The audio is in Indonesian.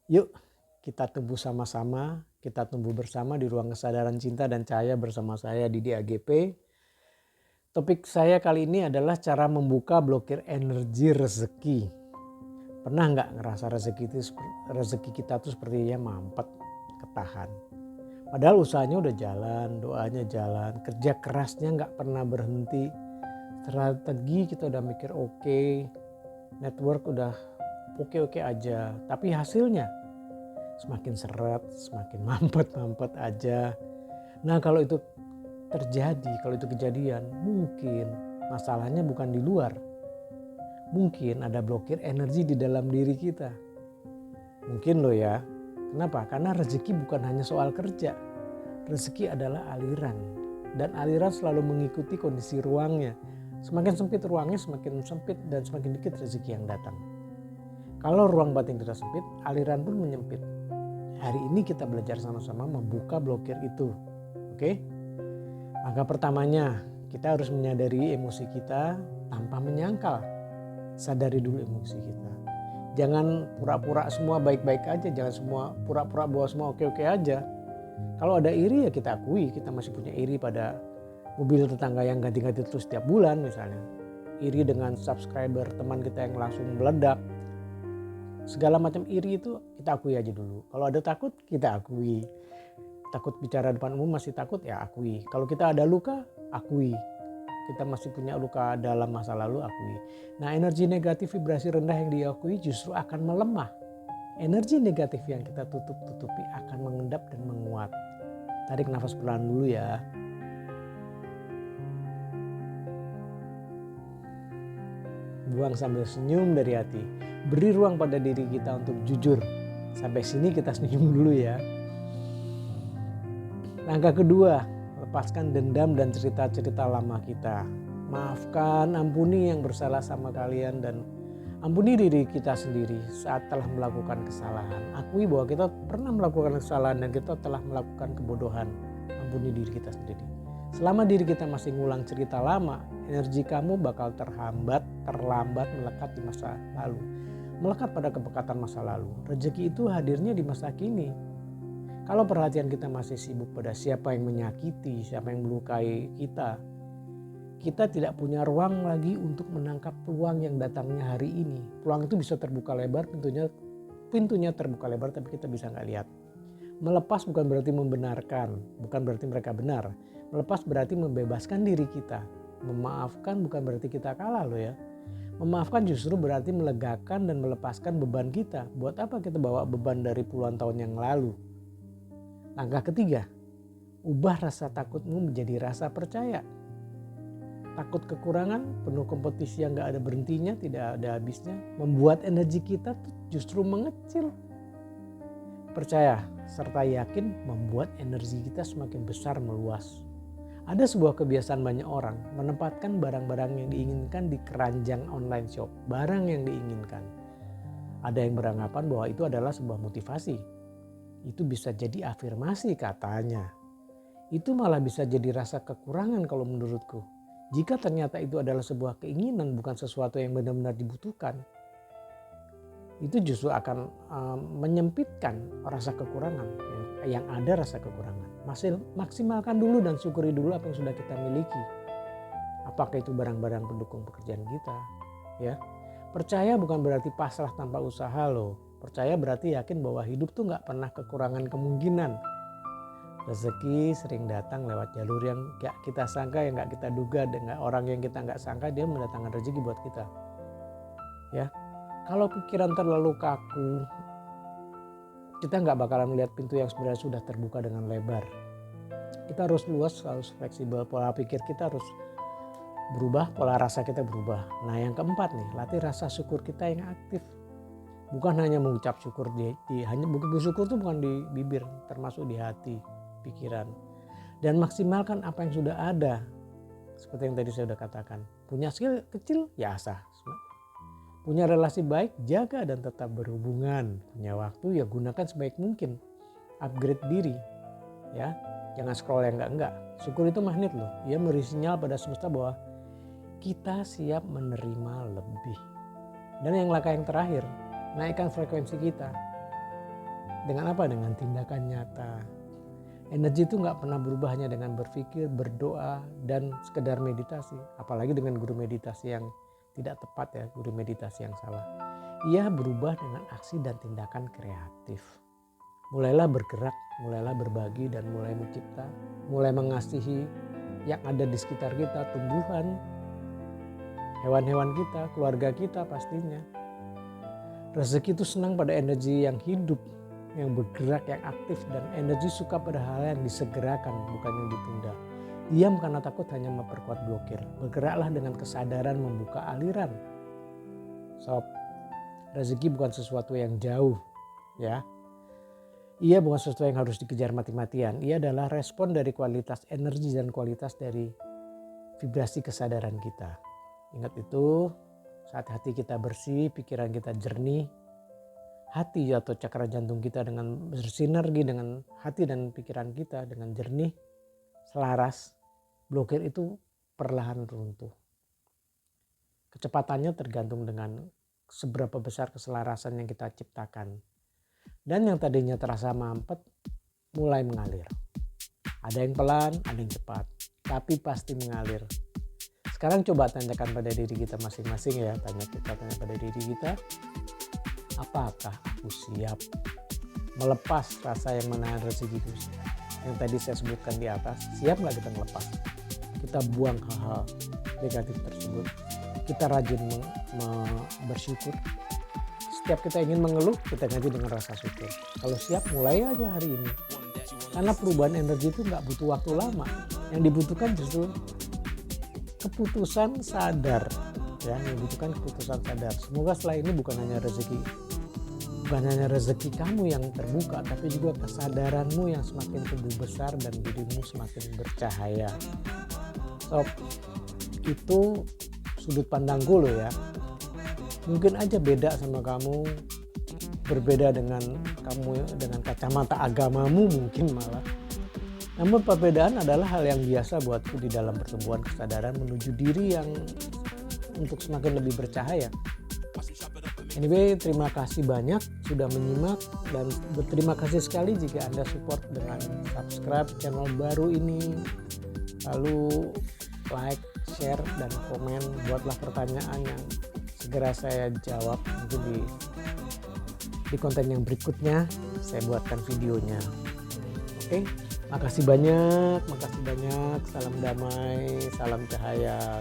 Yuk kita tumbuh sama-sama, kita tumbuh bersama di ruang kesadaran cinta dan cahaya bersama saya Didi AGP. Topik saya kali ini adalah cara membuka blokir energi rezeki. Pernah nggak ngerasa rezeki kita tuh sepertinya mampet, ketahan. Padahal usahanya udah jalan, doanya jalan, kerja kerasnya nggak pernah berhenti. Strategi kita udah mikir oke, network udah oke-oke aja. Tapi hasilnya semakin seret, semakin mampet aja. Nah kalau itu terjadi, kalau itu kejadian, mungkin masalahnya bukan di luar. Mungkin ada blokir energi di dalam diri kita. Mungkin loh ya. Kenapa? Karena rezeki bukan hanya soal kerja. Rezeki adalah aliran. Dan aliran selalu mengikuti kondisi ruangnya. Semakin sempit ruangnya, semakin sempit dan semakin dikit rezeki yang datang. Kalau ruang batin kita sempit, aliran pun menyempit. Hari ini kita belajar sama-sama membuka blokir itu. Oke? Langkah pertamanya, kita harus menyadari emosi kita tanpa menyangkal. Sadari dulu emosi kita. Jangan pura-pura semua baik-baik aja, jangan semua pura-pura bahwa semua oke-oke aja. Kalau ada iri ya kita akui, kita masih punya iri pada mobil tetangga yang ganti-ganti terus setiap bulan misalnya. Iri dengan subscriber teman kita yang langsung meledak. Segala macam iri itu kita akui aja dulu. Kalau ada takut kita akui. Takut bicara depan umum masih takut ya akui. Kalau kita ada luka akui. Kita masih punya luka dalam masa lalu akui. Nah energi negatif vibrasi rendah yang diakui justru akan melemah. Energi negatif yang kita tutupi akan mengendap dan menguat. Tarik nafas pelan dulu ya. Buang sambil senyum dari hati. Beri ruang pada diri kita untuk jujur. Sampai sini kita senyum dulu ya. Langkah kedua, lepaskan dendam dan cerita-cerita lama kita. Maafkan, ampuni yang bersalah sama kalian dan ampuni diri kita sendiri saat telah melakukan kesalahan. Akui bahwa kita pernah melakukan kesalahan dan kita telah melakukan kebodohan. Ampuni diri kita sendiri. Selama diri kita masih ngulang cerita lama, energi kamu bakal terlambat melekat di masa lalu. Melekat pada kepekatan masa lalu. Rezeki itu hadirnya di masa kini. Kalau perhatian kita masih sibuk pada siapa yang menyakiti, siapa yang melukai kita tidak punya ruang lagi untuk menangkap peluang yang datangnya hari ini. Peluang itu bisa terbuka lebar, pintunya terbuka lebar tapi kita bisa nggak lihat. Melepas bukan berarti membenarkan, bukan berarti mereka benar. Melepas berarti membebaskan diri kita. Memaafkan bukan berarti kita kalah loh ya. Memaafkan justru berarti melegakan dan melepaskan beban kita. Buat apa kita bawa beban dari puluhan tahun yang lalu? Langkah ketiga, ubah rasa takutmu menjadi rasa percaya. Takut kekurangan, penuh kompetisi yang gak ada berhentinya, tidak ada habisnya, membuat energi kita justru mengecil. Percaya serta yakin membuat energi kita semakin besar meluas. Ada sebuah kebiasaan banyak orang menempatkan barang-barang yang diinginkan di keranjang online shop, barang yang diinginkan. Ada yang beranggapan bahwa itu adalah sebuah motivasi. Itu bisa jadi afirmasi katanya. Itu malah bisa jadi rasa kekurangan kalau menurutku. Jika ternyata itu adalah sebuah keinginan bukan sesuatu yang benar-benar dibutuhkan. Itu justru akan menyempitkan rasa kekurangan. Yang ada rasa kekurangan. Maksimalkan dulu dan syukuri dulu apa yang sudah kita miliki. Apakah itu barang-barang pendukung pekerjaan kita. Ya. Percaya bukan berarti pasrah tanpa usaha loh. Percaya berarti yakin bahwa hidup tuh gak pernah kekurangan kemungkinan. Rezeki sering datang lewat jalur yang gak kita sangka, yang gak kita duga. Dengan orang yang kita gak sangka dia mendatangkan rezeki buat kita. Ya, kalau pikiran terlalu kaku, kita gak bakalan melihat pintu yang sebenarnya sudah terbuka dengan lebar. Kita harus luas, harus fleksibel. Pola pikir kita harus berubah, pola rasa kita berubah. Nah yang keempat nih, latih rasa syukur kita yang aktif. Bukan hanya mengucap syukur hanya bersyukur itu bukan di bibir, termasuk di hati, pikiran. Dan maksimalkan apa yang sudah ada. Seperti yang tadi saya sudah katakan. Punya skill kecil, ya asah. Punya relasi baik, jaga dan tetap berhubungan. Punya waktu, ya gunakan sebaik mungkin. Upgrade diri. Ya, jangan scroll yang enggak. Syukur itu magnet loh. Ia memberi sinyal pada semesta bahwa kita siap menerima lebih. Dan yang langkah yang terakhir, naikkan frekuensi kita. Dengan apa? Dengan tindakan nyata. Energi itu nggak pernah berubah hanya dengan berpikir, berdoa, dan sekedar meditasi. Apalagi dengan guru meditasi yang tidak tepat ya, guru meditasi yang salah. Ia berubah dengan aksi dan tindakan kreatif. Mulailah bergerak, mulailah berbagi, dan mulai mencipta, mulai mengasihi yang ada di sekitar kita, tumbuhan, hewan-hewan kita, keluarga kita pastinya. Rezeki itu senang pada energi yang hidup, yang bergerak, yang aktif, dan energi suka pada hal yang disegerakan, bukan yang ditunda. Diam karena takut hanya memperkuat blokir. Bergeraklah dengan kesadaran membuka aliran. Sob, rezeki bukan sesuatu yang jauh, ya. Ia bukan sesuatu yang harus dikejar mati-matian. Ia adalah respon dari kualitas energi dan kualitas dari vibrasi kesadaran kita. Ingat itu, saat hati kita bersih, pikiran kita jernih, hati atau cakra jantung kita dengan bersinergi dengan hati dan pikiran kita dengan jernih, selaras, blokir itu perlahan runtuh. Kecepatannya tergantung dengan seberapa besar keselarasan yang kita ciptakan. Dan yang tadinya terasa mampet mulai mengalir. Ada yang pelan, ada yang cepat, tapi pasti mengalir. Sekarang coba tanyakan pada diri kita masing-masing ya, tanya pada diri kita, apakah aku siap melepas rasa yang menahan rezeki itu? Yang tadi saya sebutkan di atas, siap nggak kita melepas? Kita buang hal-hal negatif tersebut. Kita rajin bersyukur. Setiap kita ingin mengeluh, kita ganti dengan rasa syukur. Kalau siap, mulai aja hari ini. Karena perubahan energi itu nggak butuh waktu lama. Yang dibutuhkan justru keputusan sadar. Ya, yang dibutuhkan keputusan sadar. Semoga setelah ini bukan hanya rezeki kamu yang terbuka, tapi juga kesadaranmu yang semakin tumbuh besar dan dirimu semakin bercahaya. So, itu sudut pandangku loh ya. Mungkin aja beda sama kamu, berbeda dengan kamu dengan kacamata agamamu mungkin malah. Namun perbedaan adalah hal yang biasa buatku di dalam pertumbuhan kesadaran menuju diri yang untuk semakin lebih bercahaya. Anyway, terima kasih banyak sudah menyimak dan berterima kasih sekali jika Anda support dengan subscribe channel baru ini. Lalu like, share, dan komen. Buatlah pertanyaan yang segera saya jawab mungkin di konten yang berikutnya saya buatkan videonya. Oke, makasih banyak. Salam damai, salam cahaya.